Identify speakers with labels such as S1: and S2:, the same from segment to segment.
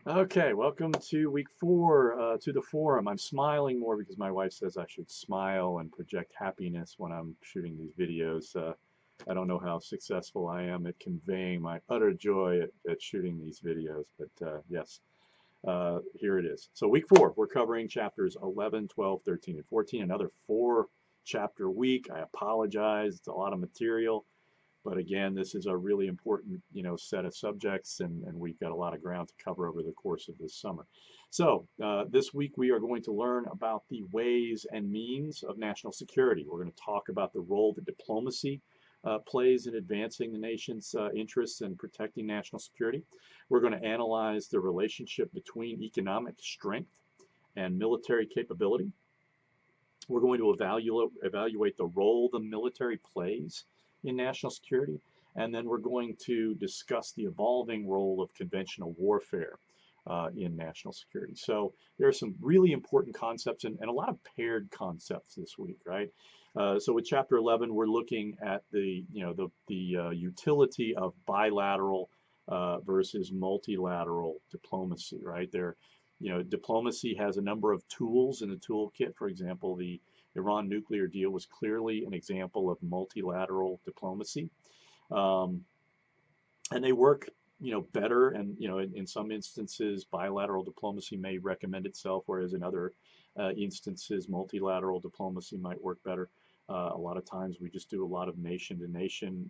S1: Okay, welcome to week four to the forum. I'm smiling more because my wife says I should smile and project happiness when I'm shooting these videos. I don't know how successful I am at conveying my utter joy at shooting these videos, but yes, here it is. So week four, we're covering chapters 11, 12, 13, and 14. Another four chapter week. I apologize. It's a lot of material. But again, this is a really important, set of subjects, and we've got a lot of ground to cover over the course of this summer. So this week we are going to learn about the ways and means of national security. We're going to talk about the role that diplomacy plays in advancing the nation's interests and protecting national security. We're going to analyze the relationship between economic strength and military capability. We're going to evaluate the role the military plays in national security, and then we're going to discuss the evolving role of conventional warfare in national security. So there are some really important concepts and a lot of paired concepts this week, right? So with chapter 11, we're looking at the utility of bilateral versus multilateral diplomacy, right? Diplomacy has a number of tools in the toolkit. For example, the Iran nuclear deal was clearly an example of multilateral diplomacy. Um, and they work, better. And, in some instances, bilateral diplomacy may recommend itself, whereas in other instances, multilateral diplomacy might work better. A lot of times we just do a lot of nation to nation,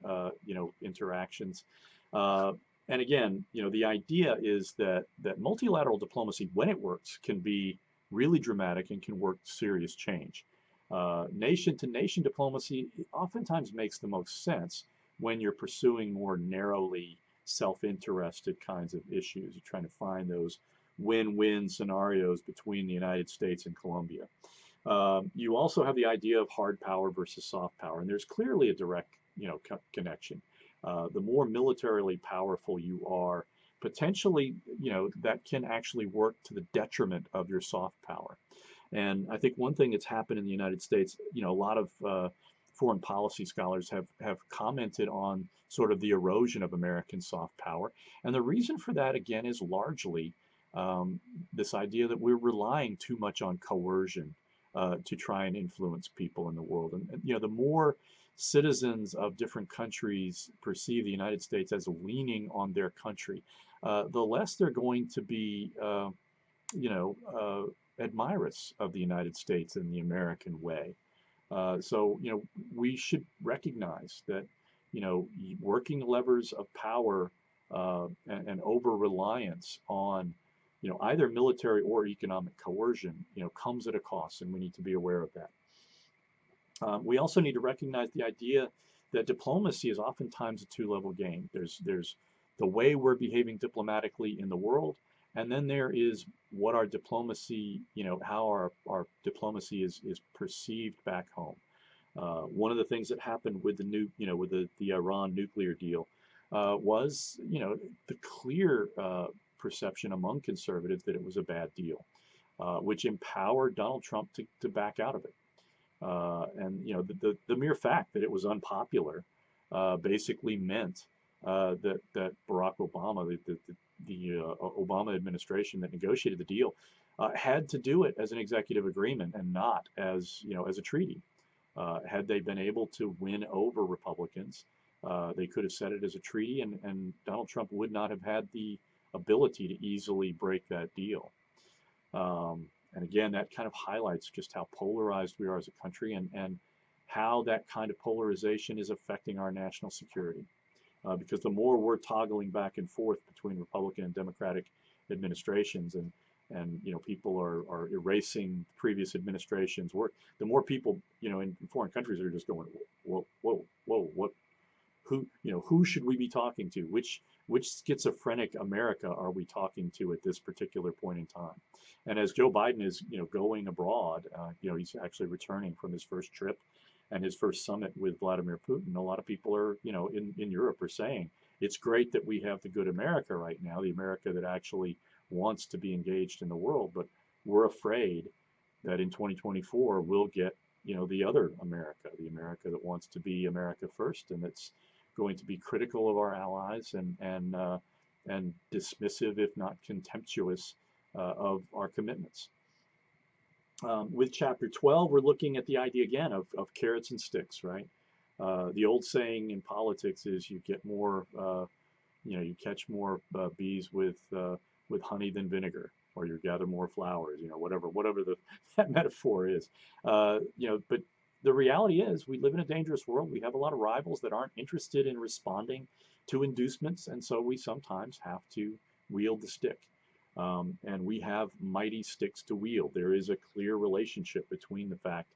S1: interactions. Uh, and again, the idea is that multilateral diplomacy, when it works, can be really dramatic and can work serious change. Nation to nation diplomacy oftentimes makes the most sense when you're pursuing more narrowly self-interested kinds of issues. You're trying to find those win-win scenarios between the United States and Colombia. You also have the idea of hard power versus soft power, and there's clearly a direct, connection. The more militarily powerful you are, potentially, that can actually work to the detriment of your soft power. And I think one thing that's happened in the United States, a lot of foreign policy scholars have commented on sort of the erosion of American soft power. And the reason for that, again, is largely um, this idea that we're relying too much on coercion to try and influence people in the world. And the more citizens of different countries perceive the United States as leaning on their country, the less they're going to be you know, admirers of the United States and the American way. So, we should recognize that, working levers of power and over reliance on, either military or economic coercion, comes at a cost, and we need to be aware of that. We also need to recognize the idea that diplomacy is oftentimes a two-level game. There's the way we're behaving diplomatically in the world, and then there is what our diplomacy, how our diplomacy is perceived back home. One of the things that happened with with the Iran nuclear deal was, the clear perception among conservatives that it was a bad deal, which empowered Donald Trump to back out of it. And the mere fact that it was unpopular basically meant that Barack Obama, the Obama administration that negotiated the deal, had to do it as an executive agreement and not as a treaty. Had they been able to win over Republicans, they could have said it as a treaty, and Donald Trump would not have had the ability to easily break that deal. And again, that kind of highlights just how polarized we are as a country, and how that kind of polarization is affecting our national security. Because the more we're toggling back and forth between Republican and Democratic administrations, and people are erasing previous administrations work, the more people in foreign countries are just going, whoa, whoa, whoa, what, who should we be talking to? Which schizophrenic America are we talking to at this particular point in time? And as Joe Biden is going abroad, he's actually returning from his first trip and his first summit with Vladimir Putin. A lot of people are in Europe are saying it's great that we have the good America right now, the America that actually wants to be engaged in the world, but we're afraid that in 2024 we'll get the other America, the America that wants to be America first, and that's going to be critical of our allies, and and dismissive, if not contemptuous, of our commitments. With chapter 12, we're looking at the idea again of carrots and sticks, right? The old saying in politics is you get more, you catch more bees with honey than vinegar, or you gather more flowers, whatever that metaphor is. But the reality is we live in a dangerous world. We have a lot of rivals that aren't interested in responding to inducements, and so we sometimes have to wield the stick. And we have mighty sticks to wield. There is a clear relationship between the fact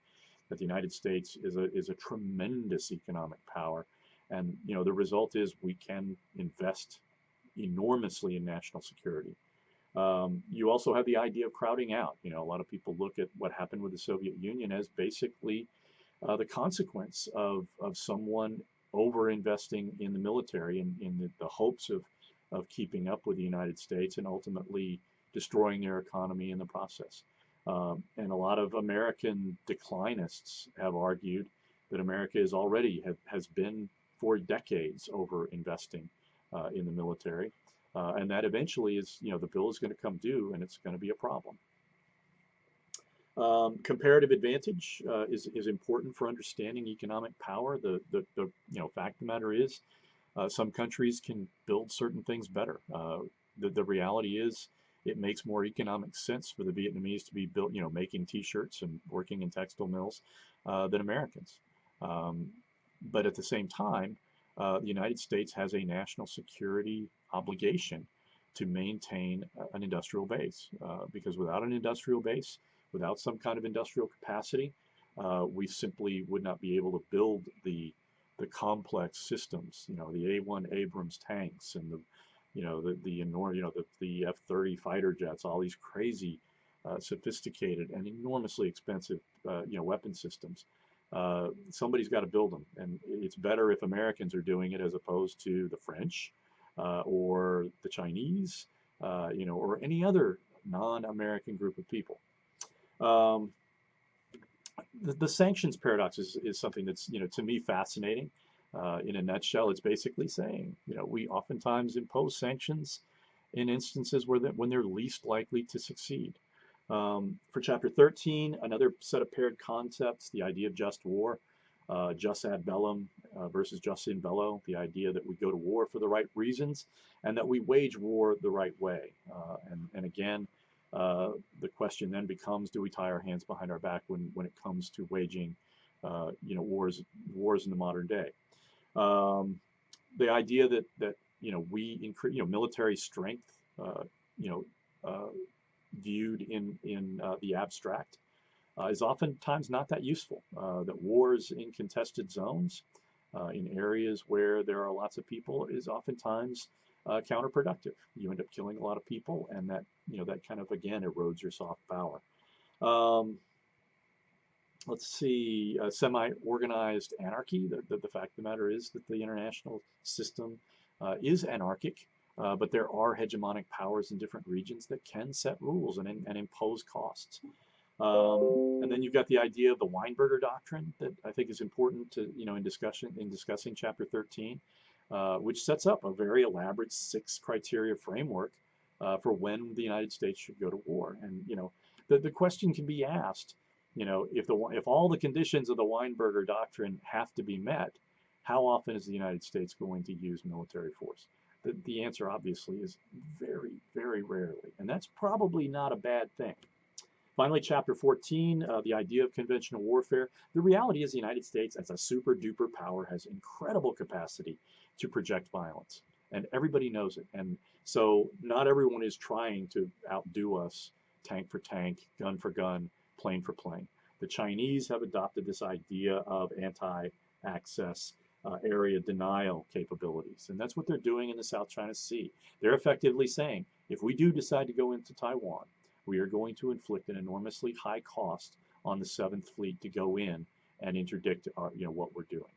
S1: that the United States is a tremendous economic power, and the result is we can invest enormously in national security. You also have the idea of crowding out. A lot of people look at what happened with the Soviet Union as basically the consequence of someone over investing in the military in the hopes of keeping up with the United States and ultimately destroying their economy in the process. And a lot of American declinists have argued that America has been for decades over investing in the military, and that eventually the bill is going to come due and it's going to be a problem. Comparative advantage is important for understanding economic power. The fact of the matter is, some countries can build certain things better. The reality is, it makes more economic sense for the Vietnamese to be making T-shirts and working in textile mills than Americans. But at the same time, the United States has a national security obligation to maintain an industrial base, because without an industrial base, without some kind of industrial capacity, we simply would not be able to build the complex systems, the A-1 Abrams tanks and the F-30 fighter jets, all these crazy, sophisticated and enormously expensive, weapon systems. Somebody's got to build them, and it's better if Americans are doing it as opposed to the French, or the Chinese, or any other non-American group of people. The sanctions paradox is something that's, to me, fascinating. In a nutshell, it's basically saying, we oftentimes impose sanctions in instances when they're least likely to succeed. For chapter 13, another set of paired concepts, the idea of just war, jus ad bellum versus jus in bello, the idea that we go to war for the right reasons and that we wage war the right way. And again, the question then becomes, do we tie our hands behind our back when it comes to waging wars in the modern day? The idea that we increase military strength, viewed in the abstract, is oftentimes not that useful. That wars in contested zones, in areas where there are lots of people, is oftentimes counterproductive. You end up killing a lot of people, and that that kind of again erodes your soft power. Let's see, semi-organized anarchy. The fact of the matter is that the international system is anarchic, but there are hegemonic powers in different regions that can set rules and impose costs. And then you've got the idea of the Weinberger doctrine that I think is important to in discussing chapter 13, which sets up a very elaborate 6 criteria framework for when the United States should go to war. And the question can be asked, if all the conditions of the Weinberger doctrine have to be met, how often is the United States going to use military force? The answer obviously is very, very rarely, and that's probably not a bad thing. Finally, chapter 14, the idea of conventional warfare. The reality is the United States, as a super duper power, has incredible capacity to project violence, and everybody knows it. And so not everyone is trying to outdo us tank for tank, gun for gun, plane for plane. The Chinese have adopted this idea of anti-access area denial capabilities, and that's what they're doing in the South China Sea. They're effectively saying, if we do decide to go into Taiwan, we are going to inflict an enormously high cost on the 7th Fleet to go in and interdict our, what we're doing.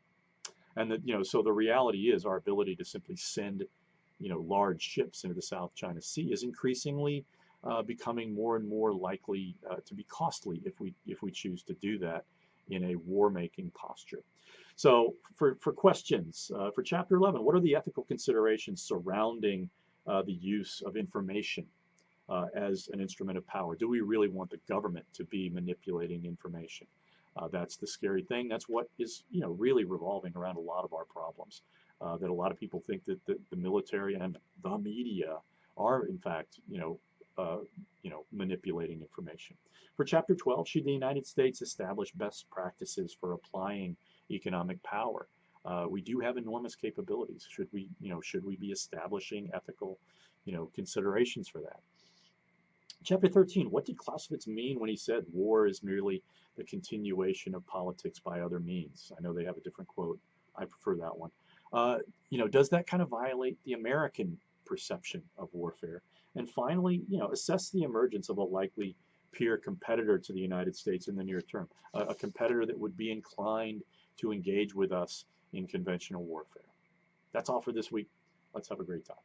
S1: And so the reality is our ability to simply send, large ships into the South China Sea is increasingly becoming more and more likely to be costly if we choose to do that in a war-making posture. So for questions, for Chapter 11, what are the ethical considerations surrounding the use of information as an instrument of power. Do we really want the government to be manipulating information? That's the scary thing. That's what is, really revolving around a lot of our problems. That a lot of people think that the military and the media are, in fact, manipulating information. For Chapter 12, should the United States establish best practices for applying economic power? We do have enormous capabilities. Should we be establishing ethical, considerations for that? Chapter 13, what did Clausewitz mean when he said war is merely the continuation of politics by other means? I know they have a different quote. I prefer that one. Does that kind of violate the American perception of warfare? And finally, assess the emergence of a likely peer competitor to the United States in the near term, a competitor that would be inclined to engage with us in conventional warfare. That's all for this week. Let's have a great time.